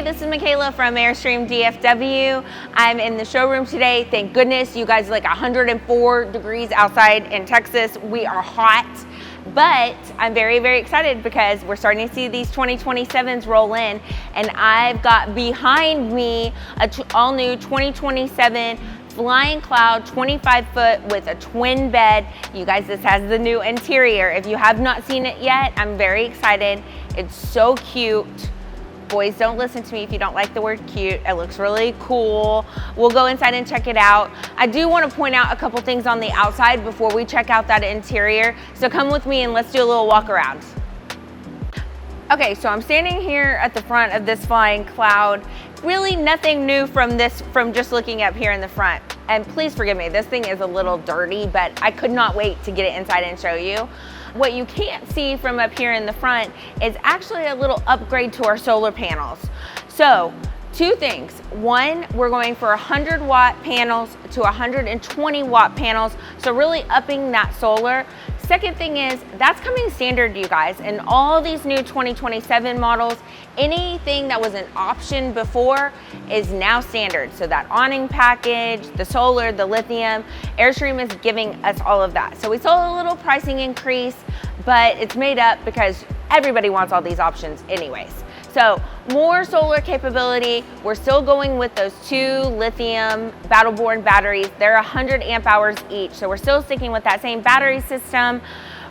Hey, this is Micaela from Airstream DFW. I'm in the showroom today. Thank goodness. You guys are like 104 degrees outside in Texas. We are hot, but I'm very, very excited because we're starting to see these 2027s roll in, and I've got behind me a all new 2027 Flying Cloud 25 foot with a twin bed. You guys, this has the new interior. If you have not seen it yet, I'm very excited. It's so cute. Boys, don't listen to me if you don't like the word cute. It looks really cool. We'll go inside and check it out. I do want to point out a couple things on the outside before we check out that interior. So come with me and let's do a little walk around. Okay, so I'm standing here at the front of this Flying Cloud. Really nothing new from just looking up here in the front. And please forgive me, this thing is a little dirty, but I could not wait to get it inside and show you. What you can't see from up here in the front is actually a little upgrade to our solar panels. So, two things. One, we're going for 100 watt panels to 120 watt panels, so really upping that solar. Second thing is, that's coming standard, you guys. In all these new 2027 models, anything that was an option before is now standard. So that awning package, the solar, the lithium, Airstream is giving us all of that. So we saw a little pricing increase, but it's made up because everybody wants all these options anyways. So more solar capability. We're still going with those two lithium battle-born batteries. They're 100 amp hours each. So we're still sticking with that same battery system.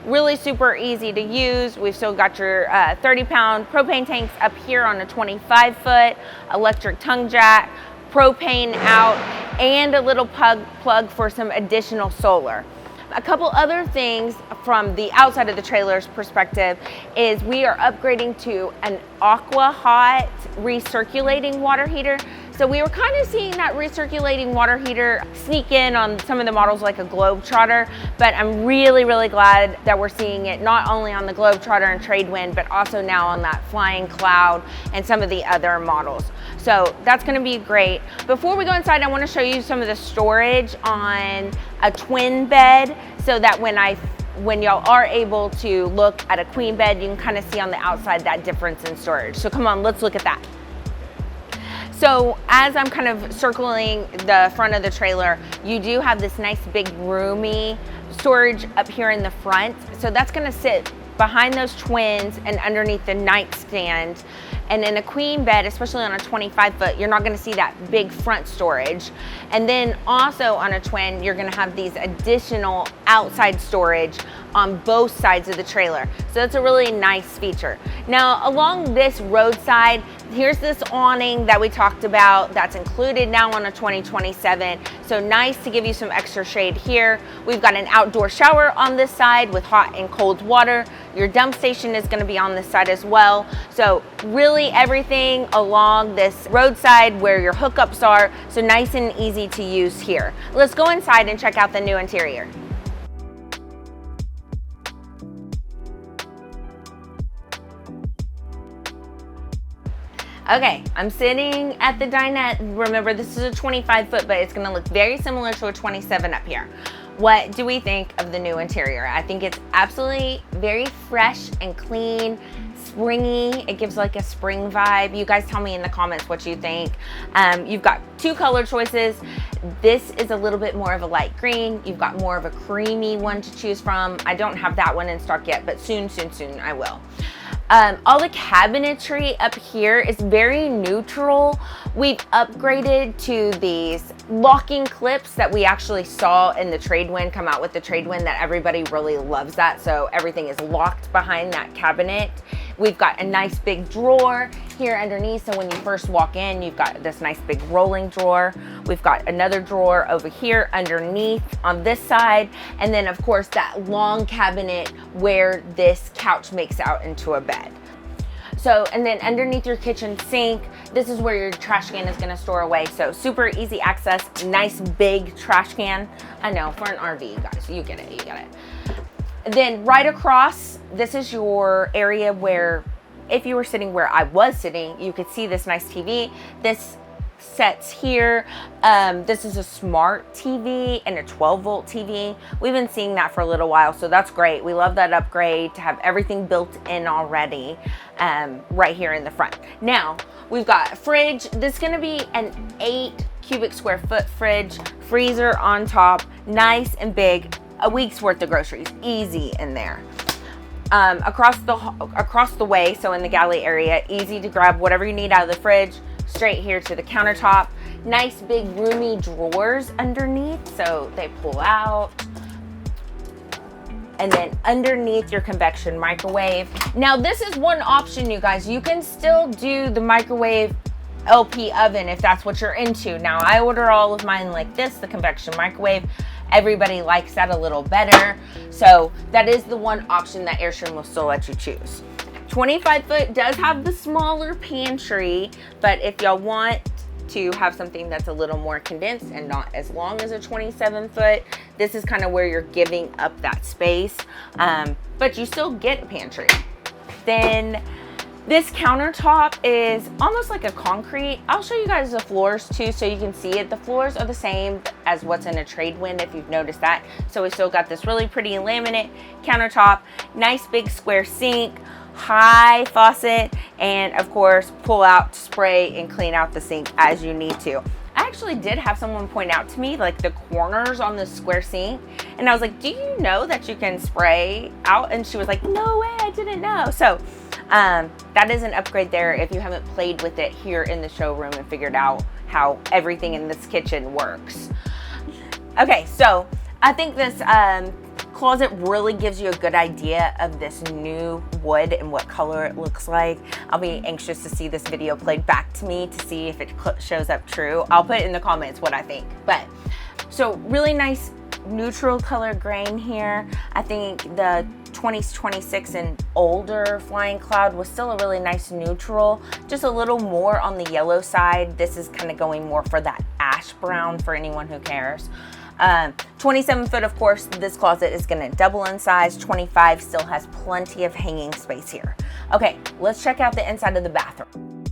Really super easy to use. We've still got your 30-pound propane tanks up here on a 25-foot, electric tongue jack, propane out, and a little plug for some additional solar. A couple other things from the outside of the trailer's perspective is we are upgrading to an Aqua-Hot recirculating water heater. So we were kind of seeing that recirculating water heater sneak in on some of the models like a Globetrotter, but I'm really, really glad that we're seeing it not only on the Globetrotter and Tradewind, but also now on that Flying Cloud and some of the other models. So that's gonna be great. Before we go inside, I wanna show you some of the storage on a twin bed so that when y'all are able to look at a queen bed, you can kind of see on the outside that difference in storage. So come on, let's look at that. So as I'm kind of circling the front of the trailer, you do have this nice big roomy storage up here in the front. So that's gonna sit behind those twins and underneath the nightstand. And in a queen bed, especially on a 25 foot, you're not gonna see that big front storage. And then also on a twin, you're gonna have these additional outside storage on both sides of the trailer. So that's a really nice feature. Now, along this roadside, here's this awning that we talked about that's included now on a 2027. So nice to give you some extra shade here. We've got an outdoor shower on this side with hot and cold water. Your dump station is gonna be on this side as well. So really everything along this roadside where your hookups are, so nice and easy to use here. Let's go inside and check out the new interior. Okay, I'm sitting at the dinette. Remember, this is a 25 foot, but it's gonna look very similar to a 27 up here. What do we think of the new interior? I think it's absolutely very fresh and clean, springy. It gives like a spring vibe. You guys tell me in the comments what you think. You've got two color choices. This is a little bit more of a light green. You've got more of a creamy one to choose from. I don't have that one in stock yet, but soon I will. All the cabinetry up here is very neutral. We've upgraded to these locking clips that we actually saw in the Tradewind, come out with the Tradewind, that everybody really loves that. So everything is locked behind that cabinet. We've got a nice big drawer here underneath. So when you first walk in, you've got this nice big rolling drawer. We've got another drawer over here underneath on this side. And then of course that long cabinet where this couch makes out into a bed. So, and then underneath your kitchen sink, this is where your trash can is gonna store away. So super easy access, nice big trash can. I know, for an RV, you guys, you get it, you get it. Then right across, this is your area where, if you were sitting where I was sitting, you could see this nice TV. This sets here. This is a smart TV and a 12-volt TV. We've been seeing that for a little while, so that's great. We love that upgrade to have everything built in already right here in the front. Now, we've got a fridge. This is gonna be an 8 cubic square foot fridge, freezer on top, nice and big, a week's worth of groceries, easy in there. Across the way, so in the galley area, easy to grab whatever you need out of the fridge, straight here to the countertop. Nice big roomy drawers underneath, so they pull out. And then underneath your convection microwave. Now this is one option, you guys. You can still do the microwave LP oven if that's what you're into. Now I order all of mine like this, the convection microwave. Everybody likes that a little better. So that is the one option that Airstream will still let you choose. 25 foot does have the smaller pantry, but if y'all want to have something that's a little more condensed and not as long as a 27 foot, this is kind of where you're giving up that space, but you still get a pantry. Then this countertop is almost like a concrete. I'll show you guys the floors too so you can see it. The floors are the same as what's in a trade wind if you've noticed that. So we still got this really pretty laminate countertop, nice big square sink, high faucet, and of course pull out, spray, and clean out the sink as you need to. I actually did have someone point out to me like the corners on the square sink, and I was like, do you know that you can spray out? And she was like, no way, I didn't know. So that is an upgrade there if you haven't played with it here in the showroom and figured out how everything in this kitchen works. Okay, so I think this closet really gives you a good idea of this new wood and what color it looks like. I'll be anxious to see this video played back to me to see if it shows up true. I'll put in the comments what I think. But so really nice neutral color grain here. I think the 2026 and older Flying Cloud was still a really nice neutral, just a little more on the yellow side. This is kind of going more for that ash brown for anyone who cares. 27 foot, of course, this closet is going to double in size. 25 still has plenty of hanging space here. Okay, let's check out the inside of the bathroom.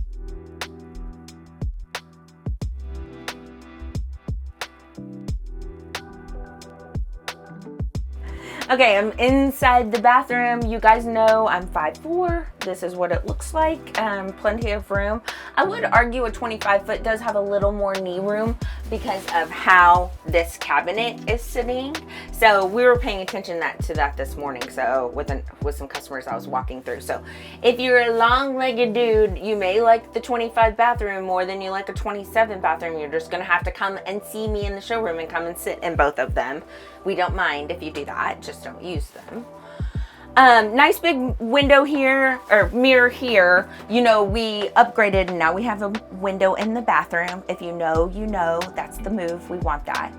Okay, I'm inside the bathroom. You guys know I'm 5'4". This is what it looks like. Plenty of room. I would argue a 25 foot does have a little more knee room because of how this cabinet is sitting. So we were paying attention to that this morning. So with some customers I was walking through. So if you're a long-legged dude, you may like the 25 bathroom more than you like a 27 bathroom. You're just gonna have to come and see me in the showroom and come and sit in both of them. We don't mind if you do that, just don't use them. Nice big window here, or mirror here. You know, we upgraded and now we have a window in the bathroom. If you know, you know, that's the move. We want that.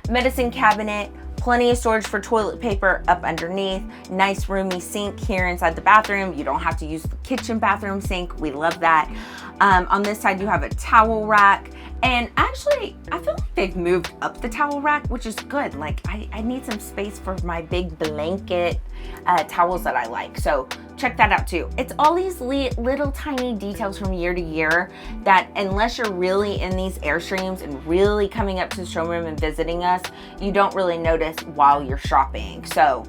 Medicine cabinet, plenty of storage for toilet paper up underneath. Nice roomy sink here inside the bathroom. You don't have to use the kitchen bathroom sink. We love that. On this side, you have a towel rack. And actually, I feel like they've moved up the towel rack, which is good. Like, I need some space for my big blanket towels that I like. So check that out too. It's all these little tiny details from year to year that unless you're really in these Airstreams and really coming up to the showroom and visiting us, you don't really notice while you're shopping. So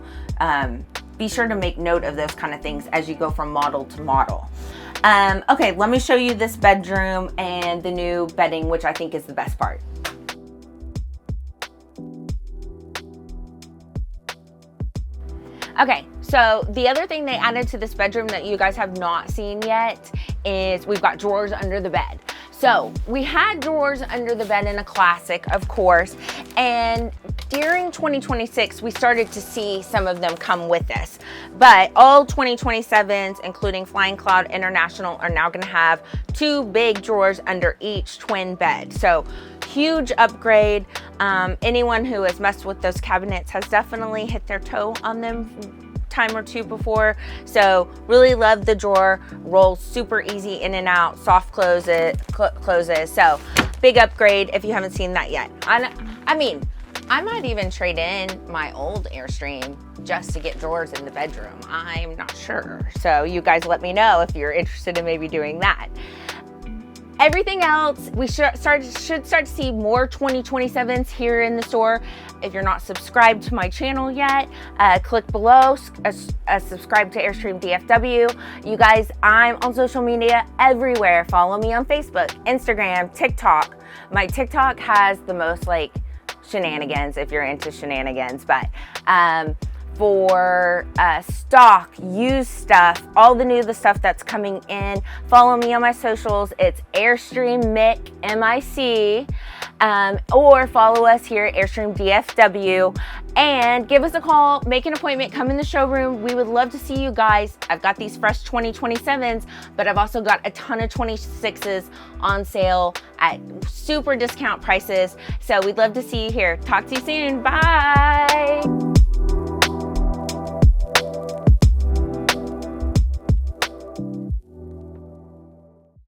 be sure to make note of those kind of things as you go from model to model. Okay, let me show you this bedroom and the new bedding, which I think is the best part. Okay, so the other thing they added to this bedroom that you guys have not seen yet is we've got drawers under the bed. So we had drawers under the bed in a classic, of course, and during 2026, we started to see some of them come with this. But all 2027s, including Flying Cloud International, are now gonna have 2 big drawers under each twin bed. So huge upgrade. Anyone who has messed with those cabinets has definitely hit their toe on them time or two before. So really love the drawer, rolls super easy in and out, soft closes. So big upgrade if you haven't seen that yet. I mean, I might even trade in my old Airstream just to get drawers in the bedroom. I'm not sure. So you guys let me know if you're interested in maybe doing that. everything else, we should start to see more 2027s here in the store. If you're not subscribed to my channel yet, click below, subscribe to Airstream DFW. You guys, I'm on social media everywhere. Follow me on Facebook, Instagram, TikTok. My TikTok has the most like shenanigans if you're into shenanigans, but for stock, used stuff, all the stuff that's coming in, follow me on my socials. It's Airstream Mic, M-I-C, or follow us here at Airstream DFW and give us a call, make an appointment, come in the showroom. We would love to see you guys. I've got these fresh 2027s, but I've also got a ton of 26s on sale at super discount prices. So we'd love to see you here. Talk to you soon. Bye.